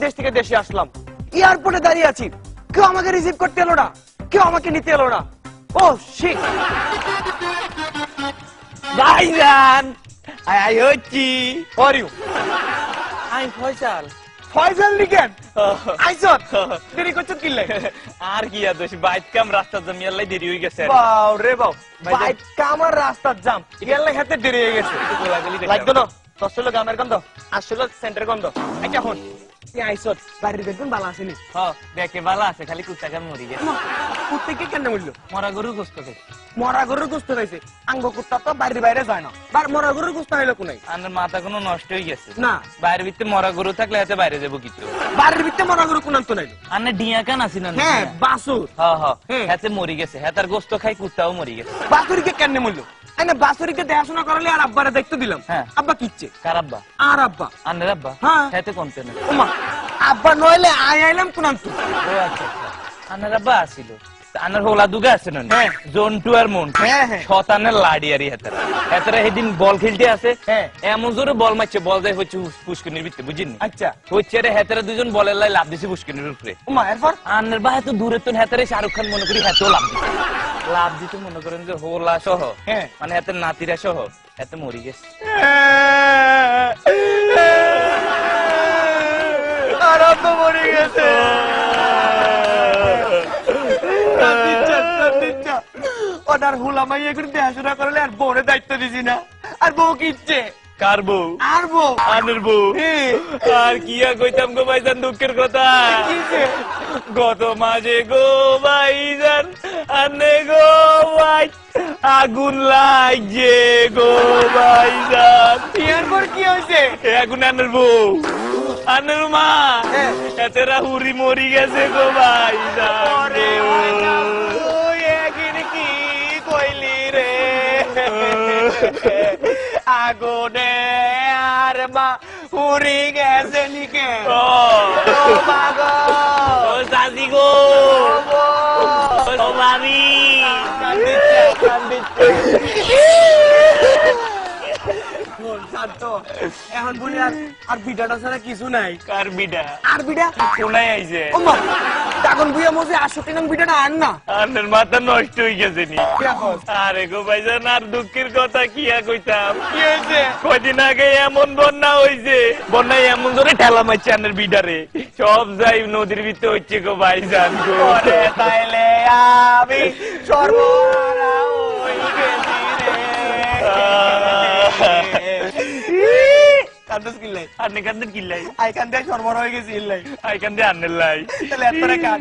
দেশ থেকে দেশে আসলাম, এয়ারপোর্টে দাঁড়িয়ে আছি, কেউ আমাকে রিসিভ করতে এলো না, কেউ আমাকে নিতে এলো না। ও শিট। ভাইজান আই হচ্ছি। আর ইউ? আমি ফয়সাল। ফয়সাল লিখেন আইসত দেরি করছ কি লাই? আর কি আর দোষ, বাইক কাম রাস্তা জমি আল্লাহ দেরি হয়ে গেছে। বাও রে বাও, বাইক কামার রাস্তার জাম ইয়াল্লা হাতে দেরি হয়ে গেছে। লাগতো না তসলো গামের গন্ধ, আসলে সেন্টার গন্ধ। আচ্ছা হন তুই আইসত বাড়ির দেখুন ভালো আসেনি? হ্যাঁ দেখে ভালো আছে, খালি কুত্তাকে মরি গেছে। কুত্তে কি কেন মরলো? মরা গরু গোস্ত খাই। মরা গরুর গুস্ত খাইছে, আঙ্গ কুত্তা তো বাড়ির বাইরে যায় না, মরা গরুর গুস্ত হইলো কোনাই? আমার মাথা কোনো নষ্ট হয়ে গেছে না, বাইরের ভিতরে মরা গরু থাকলে হাতে বাইরে যাবো কিছু। বাড়ির ভিতরে মরা গরু কোন তো নাই? আন্না ডিয়া কান আসি না? হ্যাঁ বাসুর। হ্যাঁ হ্যাঁ হ্যাঁ। হাতে মরি গেছে, হাতার গোস্ত খাই কুত্তাও মরি গেছে। বাসুরিকে কেন মরলো? না বাসুরিকে দেখাশোনা করালে আর আব্বারে দেখতে দিলাম। হ্যাঁ। আব্বা কিচ্ছে? কার আব্বা? আর আব্বা? আন্নের আব্বা? হ্যাঁ। হাতে কোনতে না। ওমা আব্বা নইলে আইলাম কোন তো? ও আচ্ছা আচ্ছা, আন্নের আব্বা আসিল। আনার হোলা দুগা আছে না? হ্যাঁ। জন্টু আর মন্টু। হ্যাঁ, হ্যাঁ। শতানের লাড়ি আরি হাতারা হাতারা সেদিন বল খেলতে আছে। হ্যাঁ। এমন জোরে বল মারছে, বল যায় হচ্ছে পুষ্করিনীর ভিতরে, বুঝিনি? আচ্ছা হচ্ছে রে হাতারা দুজন বলের লাই লাভ দিছে পুষ্করিনীর উপরে। ওমা এরপর? আন্নের বা এত দূরে তো হাতারে শাহরুখ খান মনে করি হাতেও লাভ দিছে। লাভ দিতে মনে করেন যে হোলা সহ, হ্যাঁ। মানে হাতের নাতিরা সহ হাতে মরি গেছে। আর তো মরে গেছে। ওনার হুলামাই এখন দেখাশোনা করলে আর বউরে দায়িত্ব দিছি না, আর বউ কি ইচ্ছে? কার বউ? আর বউ? আনের বউ। হ্যাঁ। আর কি আর কইতাম গো ভাইজান, দুঃখের কথা। কিছে? গত মাঝে গো ভাইজান আনে গো ভাই আগুন লাগছে গো ভাইজান। এরপর কি হয়েছে? আগুন আনের বউ আনের মা হ্যাঁ। এতেরা হুরি মরি গেছে গো ভাইজান। ওরে ভাইজান, তুই একদিন কি কইলি রে? আগুনে আর মা পুরি গেছে নিকে। ও মা গো, ও সাজি গো, ও ভাবি। কান্দিচ্ছে, কান্দিচ্ছে। শোন, শান্ত। এখন বলি আর বিটাটা ছাড়া কিছু নাই। কার বিডা? আর বিটা কোনায় আইছে? ওমা তখন বুয়া মজে 68 নং বিটাটা আন না। আনের মাথা নষ্ট হয়ে গেছে নি। কি এখন? আরে গো ভাইজান, আর দুঃখের কথা কি আর কইতাম। কি হয়েছে? কয়দিন আগে এমন বন্যা হইছে, বন্যায় এমন ধরে ঠেলা মারছে আনের বিডারে, সব যাই নদীর ভিতরে হচ্ছে গো ভাইজান গো। ওরে তাইলে আমি সর্বহারা হই গেছি রে। কান্দস কিল্লাই? আনে কান্দের কিল্লাই? আই কান্দে সর্বহারা হয়ে গেছি ইল্লাই। আইকান দে আনের লাই। তাহলে এতরে কান।